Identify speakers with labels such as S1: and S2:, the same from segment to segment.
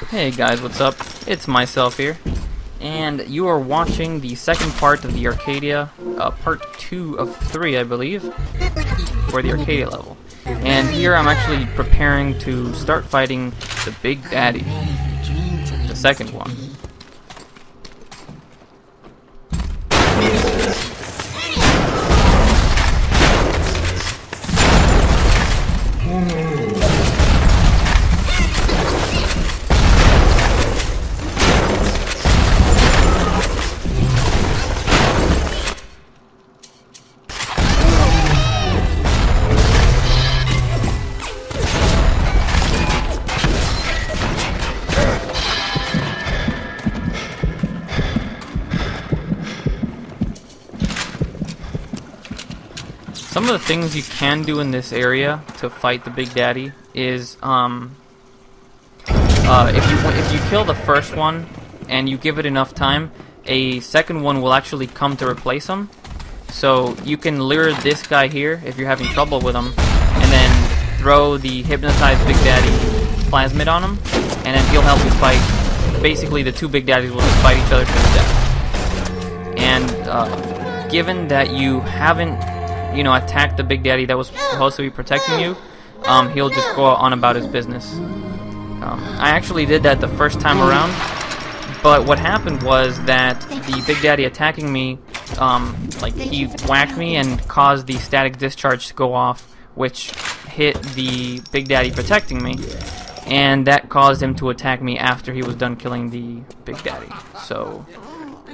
S1: Hey guys, what's up? It's myself here, and you are watching the second part of the Arcadia, part 2 of 3, I believe, for the Arcadia level. And here I'm actually preparing to start fighting the Big Daddy, the second one. Some of the things you can do in this area to fight the Big Daddy is, if you kill the first one and you give it enough time, a second one will actually come to replace him. So you can lure this guy here if you're having trouble with him, and then throw the hypnotized Big Daddy plasmid on him, and then he'll help you fight. Basically, the two Big Daddies will just fight each other to the death. And given that you haven't attack the Big Daddy that was supposed to be protecting you, he'll just go on about his business. I actually did that the first time around, but what happened was that the Big Daddy attacking me, he whacked me and caused the static discharge to go off, which hit the Big Daddy protecting me, and that caused him to attack me after he was done killing the Big Daddy. So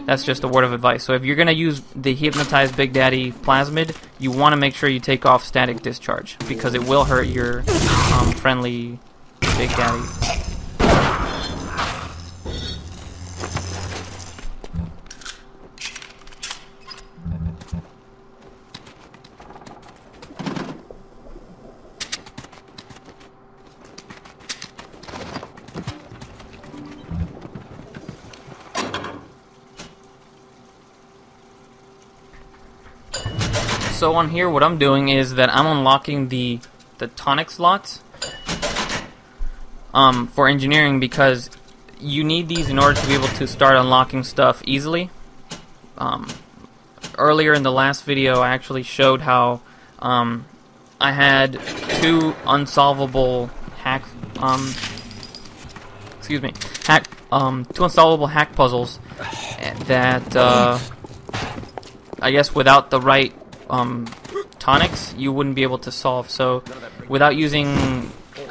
S1: that's just a word of advice. So if you're going to use the hypnotized Big Daddy plasmid, you want to make sure you take off static discharge, because it will hurt your friendly Big Daddy. So on here, what I'm doing is that I'm unlocking the Tonic slots for engineering, because you need these in order to be able to start unlocking stuff easily. Earlier in the last video, I actually showed how I had two unsolvable two unsolvable hack puzzles that I guess without the right tonics you wouldn't be able to solve. So without using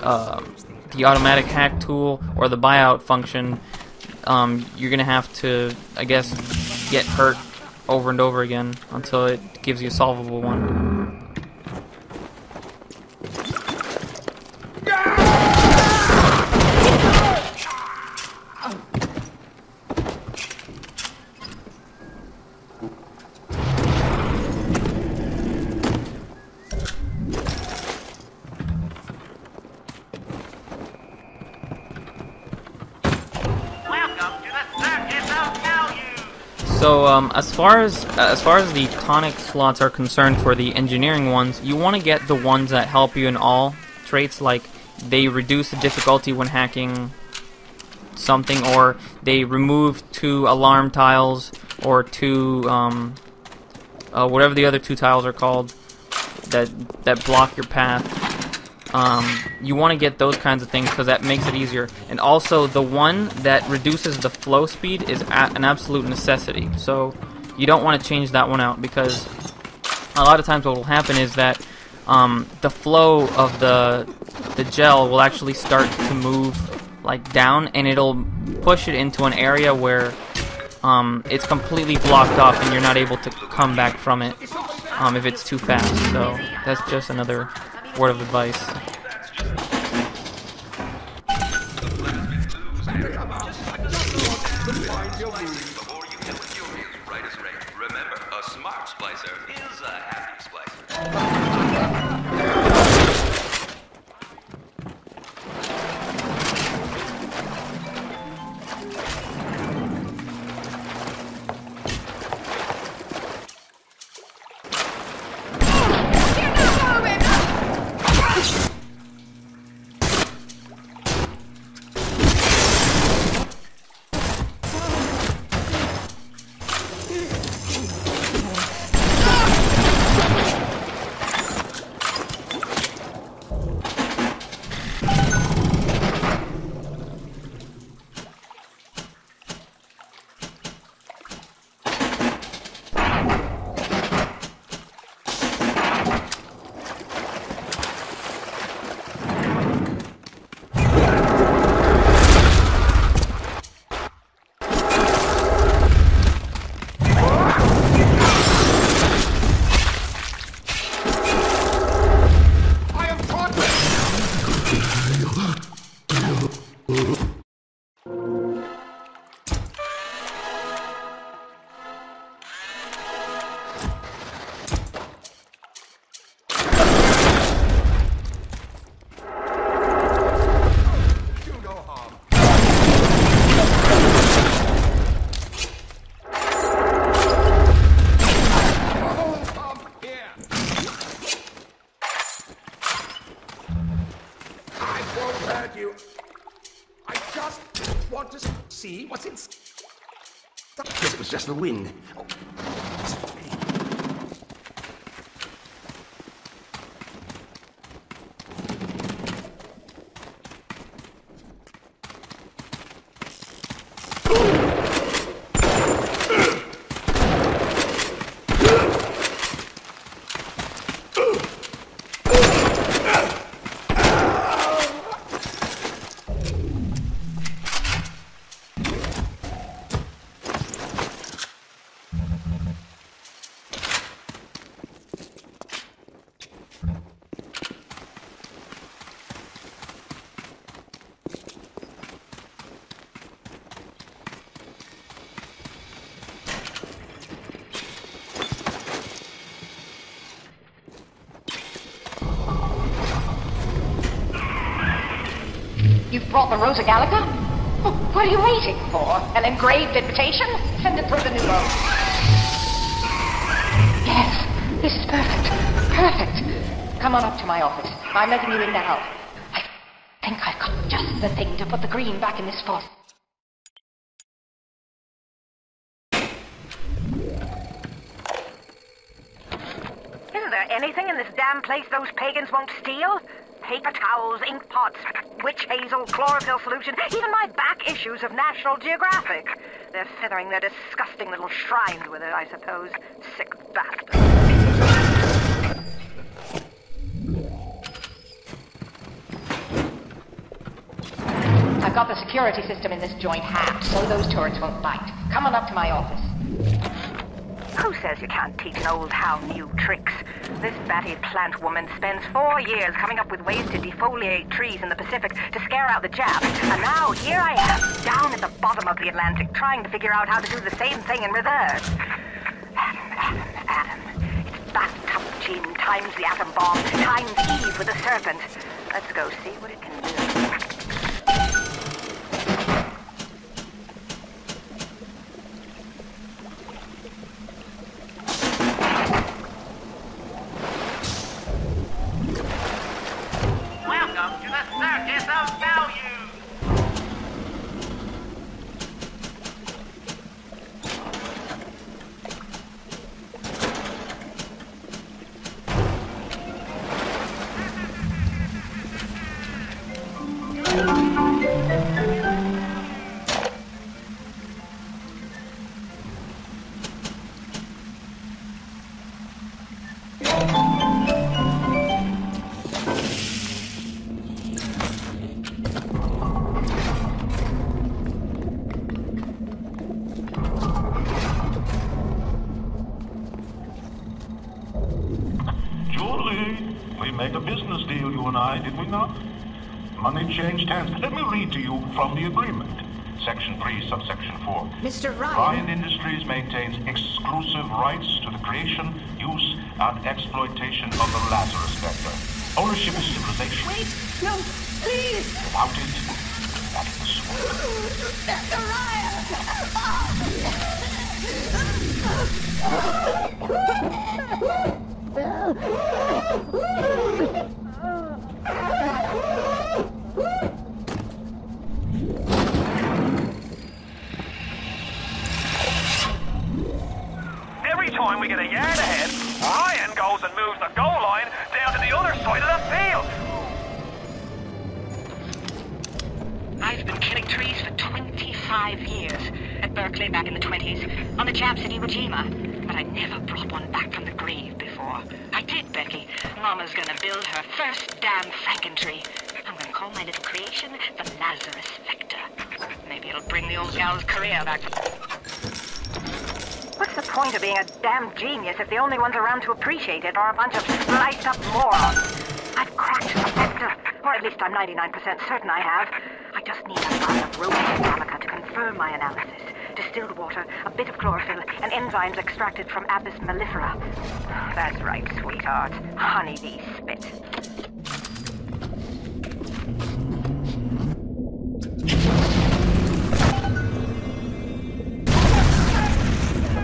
S1: the automatic hack tool or the buyout function, you're gonna have to, I guess, get hurt over and over again until it gives you a solvable one. So as far as the tonic slots are concerned for the engineering ones, you want to get the ones that help you in all traits, like they reduce the difficulty when hacking something, or they remove 2 alarm tiles, or 2 whatever the other 2 tiles are called that block your path. You want to get those kinds of things because that makes it easier. And also, the one that reduces the flow speed is an absolute necessity. So you don't want to change that one out, because a lot of times what will happen is that the flow of the gel will actually start to move down, and it'll push it into an area where it's completely blocked off and you're not able to come back from it if it's too fast. So that's just another word of advice.
S2: Before you kill with your hands, right as rain. Remember, a smart splicer is a happy splicer.
S3: just the wind. Oh.
S4: You've brought the Rosa Gallica? Oh, what are you waiting for? An engraved invitation? Send it through the new boat. Yes, this is perfect. Perfect. Come on up to my office. I'm letting you in now. I think I've got just the thing to put the green back in this faucet.
S5: Isn't there anything in this damn place those pagans won't steal? Paper towels, ink pots, witch hazel, chlorophyll solution, even my back issues of National Geographic. They're feathering their disgusting little shrines with it, I suppose. Sick bastards.
S4: I've got the security system in this joint hacked, so those turrets won't bite. Come on up to my office.
S5: Who says you can't teach an old hound new tricks? This batty plant woman spends 4 years coming up with ways to defoliate trees in the Pacific to scare out the Japs, and now here I am, down at the bottom of the Atlantic, trying to figure out how to do the same thing in reverse. Adam. It's bathtub gin times the atom bomb times Eve with the serpent. Let's go see what it can do.
S6: Money changed hands. Let me read to you from the agreement. Section 3, subsection 4.
S4: Mr. Ryan.
S6: Ryan Industries maintains exclusive rights to the creation, use, and exploitation of the Lazarus Vector. Ownership is civilization.
S4: Wait, no, please.
S6: Without it, that is the sword.
S4: Mr. Ryan!
S7: Every time we get a yard ahead, Ryan goes and moves the goal line down to the other side of the field.
S5: I've been killing trees for 25 years. At Berkeley back in the 20s, on the Japs at Iwo Jima. But I never brought one back from the grave before. I did, Becky. Mama's gonna build her first damn Frankentree. I'm gonna call my little creation the Lazarus Vector. Maybe it'll bring the old gal's career back. What's the point of being a damn genius if the only ones around to appreciate it are a bunch of spliced up morons? I've cracked the Vector, or at least I'm 99% certain I have. I just need a lot of Rosa Gallica to confirm my analysis. Distilled water, a bit of chlorophyll, and enzymes extracted from Apis mellifera. That's right, sweetheart. Honeybee spit.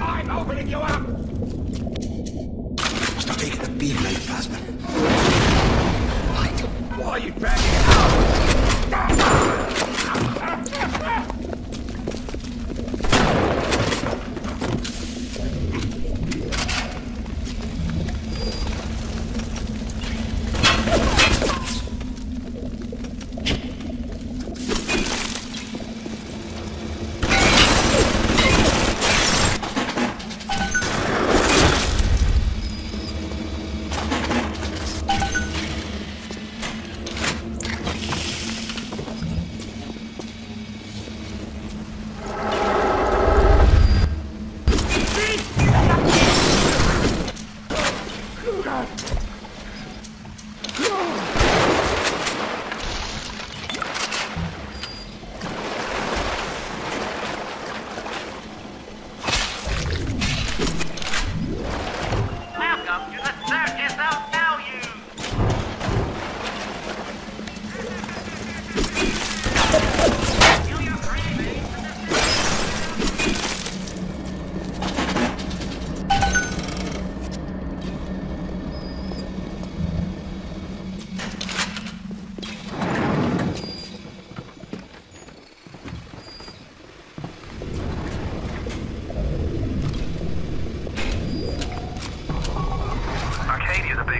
S3: I'm opening you up! Stop taking the beam like plasma. Why are you dragging it out?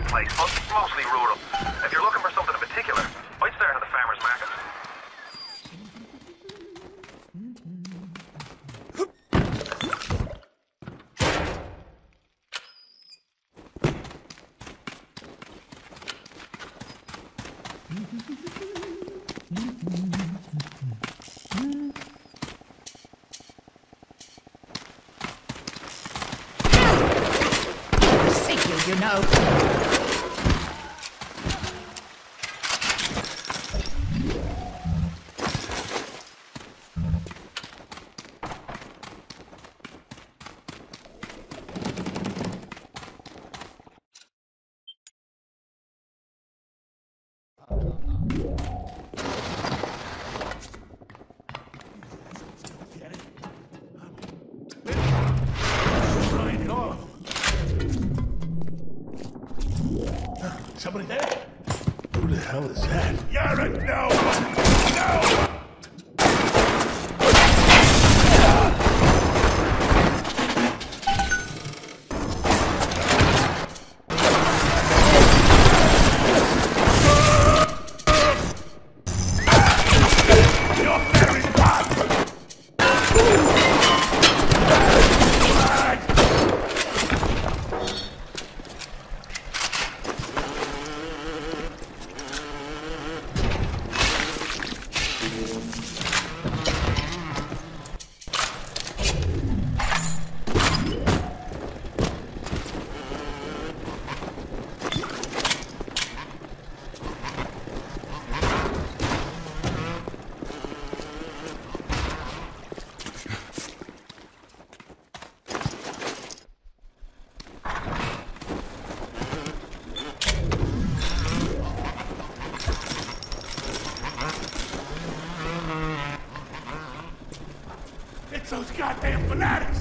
S7: place, but mostly rural. If you're looking for something in particular, I'd start at the farmer's market.
S5: You know.
S3: Somebody there? Who the hell is that? You're a no! No! It's those goddamn fanatics!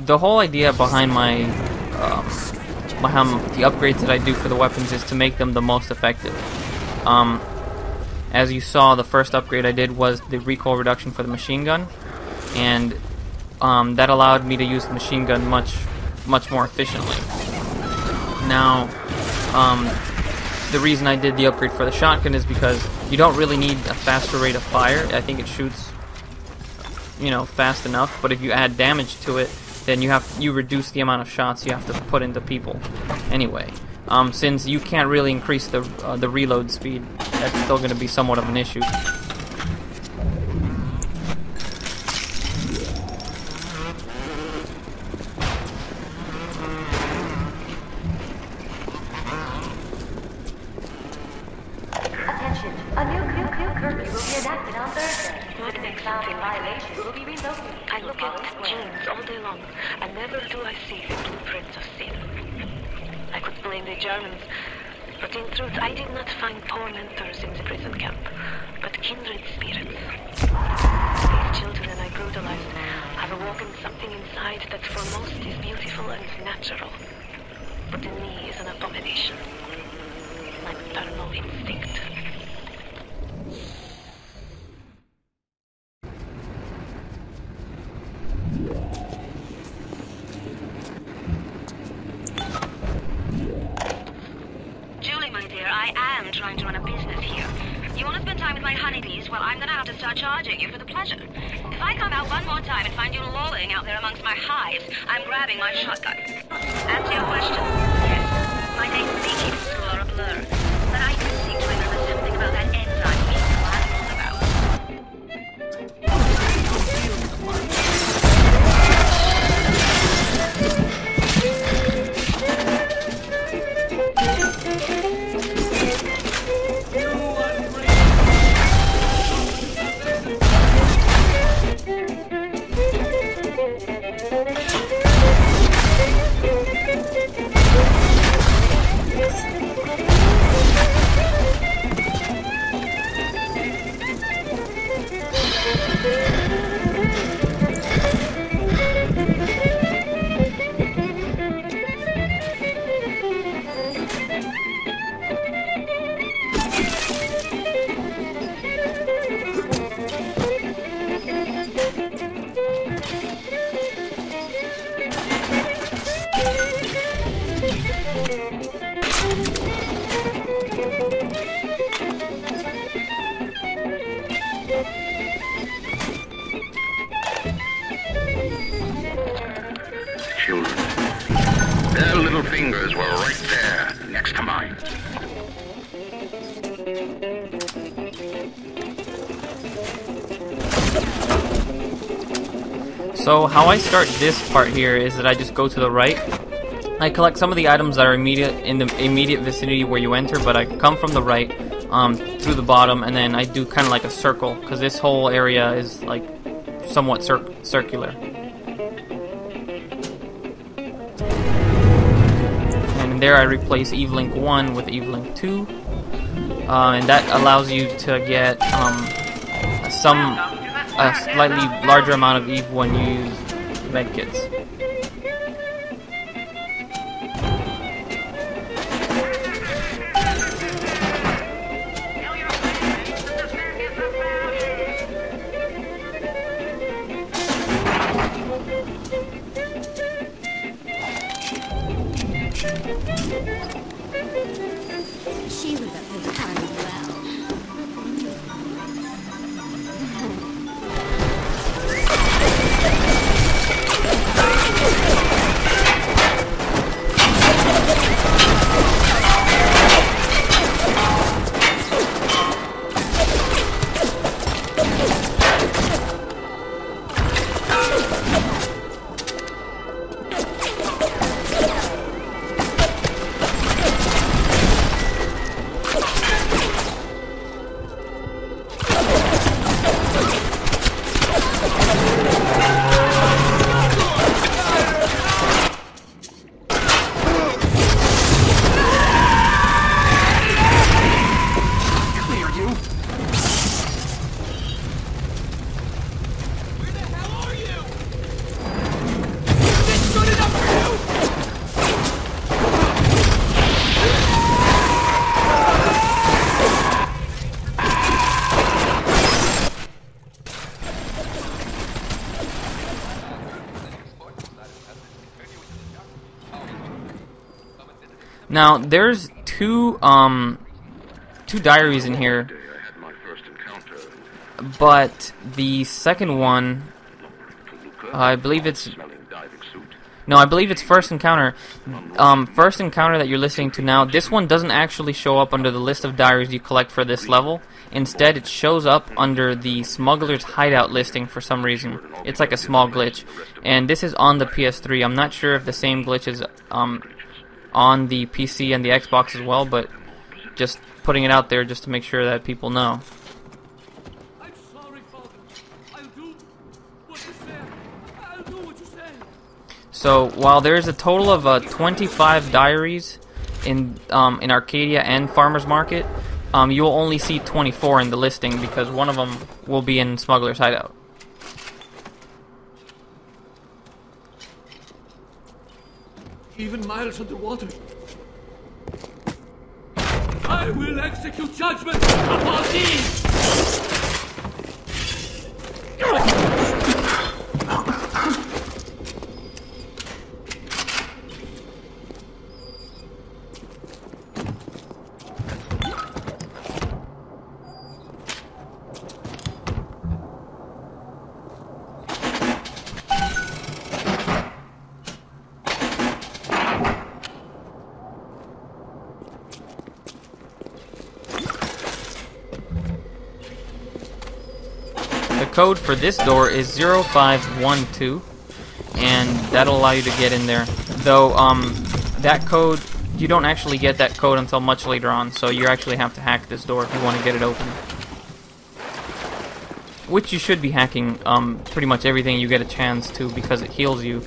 S1: The whole idea behind my behind the upgrades that I do for the weapons is to make them the most effective. As you saw, the first upgrade I did was the recoil reduction for the machine gun, and that allowed me to use the machine gun much more efficiently. Now, the reason I did the upgrade for the shotgun is because you don't really need a faster rate of fire. I think it shoots, you know, fast enough, but if you add damage to it, then you reduce the amount of shots you have to put into people. Anyway, since you can't really increase the reload speed, that's still going to be somewhat of an issue.
S8: Attention, a new curfew will be enacted on Thursday. Citizens found in violation will be relocated.
S9: I look at genes all day long, and never do I see the blueprints of sin. I could blame the Germans, but in truth I did not find tormentors in the prison camp, but kindred spirits. These children I brutalized have awoken something inside that for most is beautiful and natural, but in me is an abomination. My maternal instinct.
S10: I am trying to run a business here. You want to spend time with my honeybees? Well, I'm gonna have to start charging you for the pleasure. If I come out one more time and find you lolling out there amongst my hives, I'm grabbing my shotgun. Answer your question? Yes. My days of beekeeping school are a blur. But I do seem to remember something about that enzyme you animals about.
S11: little fingers were right there, next to mine.
S1: So how I start this part here is that I just go to the right. I collect some of the items that are in the immediate vicinity where you enter, but I come from the right through the bottom, and then I do kind of like a circle, because this whole area is like somewhat circular. And there I replace Eve-Link 1 with Eve-Link 2, and that allows you to get a slightly larger amount of Eve when you use medkits.
S12: She was up with time as well.
S1: Now there's two diaries in here, but the second one, I believe it's First Encounter. First Encounter that you're listening to now, this one doesn't actually show up under the list of diaries you collect for this level. Instead, it shows up under the Smuggler's Hideout listing for some reason. It's like a small glitch, and this is on the PS3. I'm not sure if the same glitch is on the PC and the Xbox as well, but just putting it out there just to make sure that people know.
S13: I'm sorry, Father. I'll do what you say. I'll do what you say.
S1: So while there's a total of 25 diaries in Arcadia and Farmer's Market, you will only see 24 in the listing because one of them will be in Smuggler's Hideout.
S13: Even miles underwater. I will execute judgment upon these!
S1: The code for this door is 0512, and that'll allow you to get in there. Though, that code, you don't actually get that code until much later on, so you actually have to hack this door if you want to get it open. Which you should be hacking pretty much everything you get a chance to, because it heals you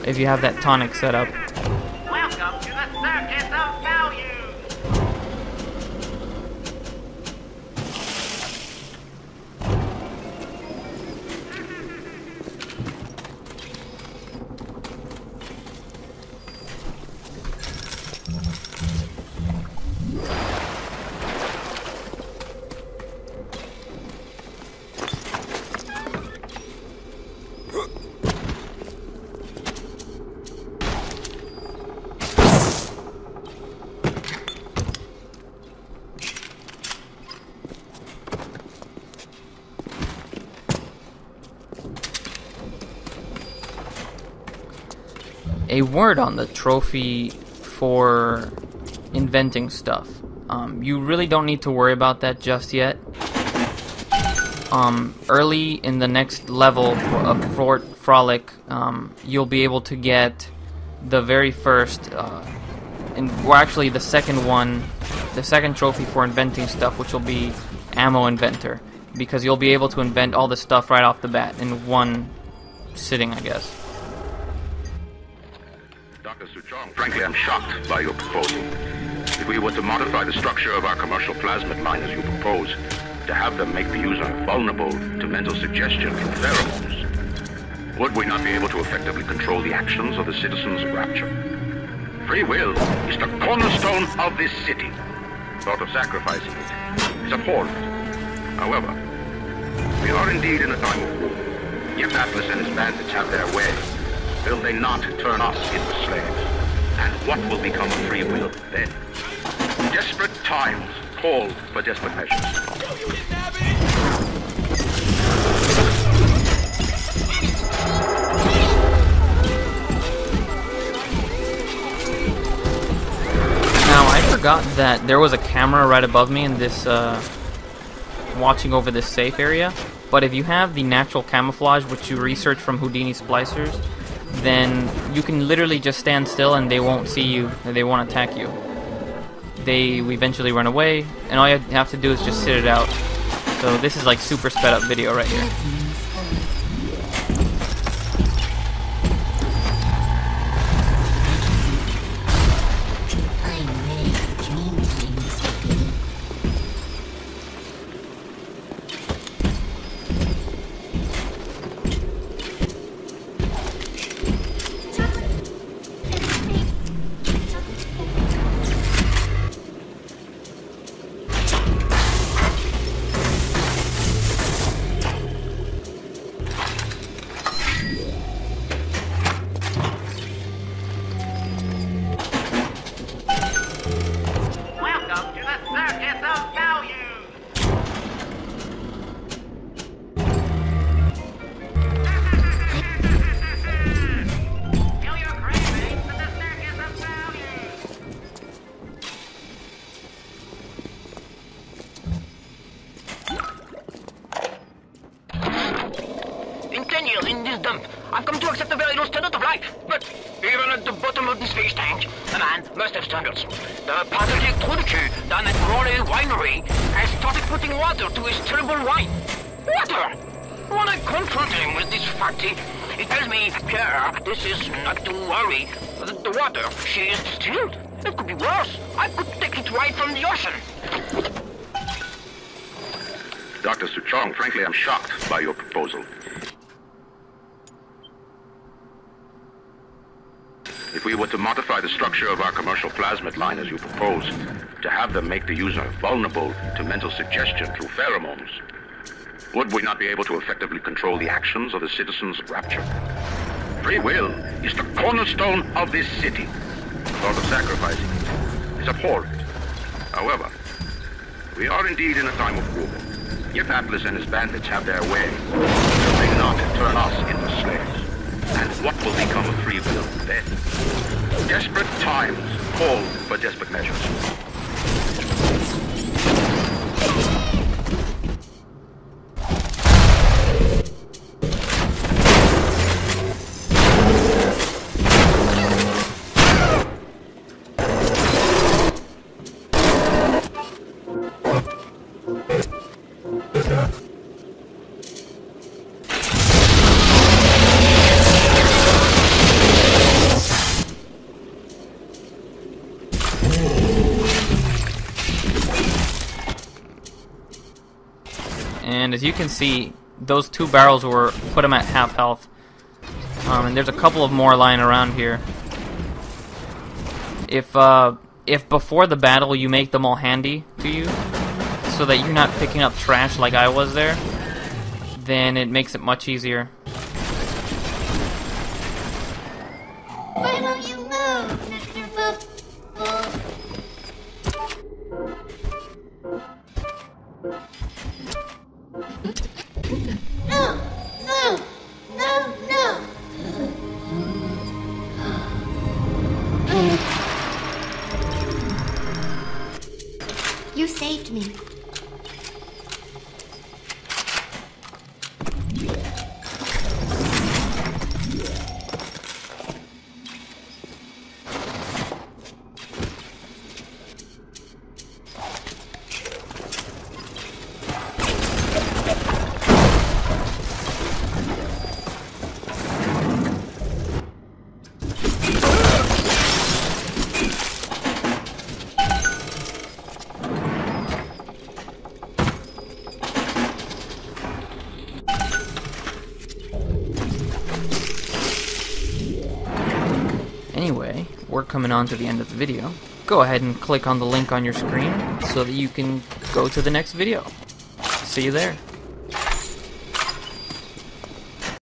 S1: if you have that tonic set up.
S7: Welcome to the Circus of Value!
S1: a word on the trophy for inventing stuff. You really don't need to worry about that just yet. Early in the next level of Fort Frolic, you'll be able to get the very first, well, actually the second one, the second trophy for inventing stuff, which will be Ammo Inventor, because you'll be able to invent all this stuff right off the bat in one sitting, I guess.
S11: Dr. Suchong, frankly, I'm shocked by your proposal. If we were to modify the structure of our commercial plasmid line as you propose, to have them make the user vulnerable to mental suggestion through pheromones, would we not be able to effectively control the actions of the citizens of Rapture? Free will is the cornerstone of this city. Thought of sacrificing it is abhorrent. However, we are indeed in a time of war. If Atlas and his bandits have their way, will they not turn us into slaves? And what will become of free will then? Desperate times call for desperate measures.
S1: Now, I forgot that there was a camera right above me in this, watching over this safe area. But if you have the natural camouflage, which you research from Houdini splicers, then you can literally just stand still and they won't see you, and they won't attack you. They eventually run away, and all you have to do is just sit it out. So this is like super sped up video right here.
S7: I've come to accept a very low standard of life, but even at the bottom of this fish tank, a man must have standards. The pathetic Tonic down at Raleigh Winery has started putting water to his terrible wine. Water! When I confront him with this facty, he tells me, Pierre, this is not to worry. The water, she is distilled. It could be worse. I could take it right from the ocean.
S11: Dr. Suchong, frankly, I'm shocked by your proposal. If we were to modify the structure of our commercial plasmid line as you propose, to have them make the user vulnerable to mental suggestion through pheromones, would we not be able to effectively control the actions of the citizens of Rapture? Free will is the cornerstone of this city. The thought of sacrificing it is abhorrent. However, we are indeed in a time of war. If Atlas and his bandits have their way, will they not turn us into slaves? And what will become of free will then? Desperate times call for desperate measures.
S1: And as you can see, those two barrels were put them at half health. And there's a couple of more lying around here. If before the battle you make them all handy to you, so that you're not picking up trash like I was there, then it makes it much easier.
S12: Why won't you move, Mr. Boop? No! No! No! No! deceived me.
S1: Anyway, we're coming on to the end of the video. Go ahead and click on the link on your screen so that you can go to the next video. See you there.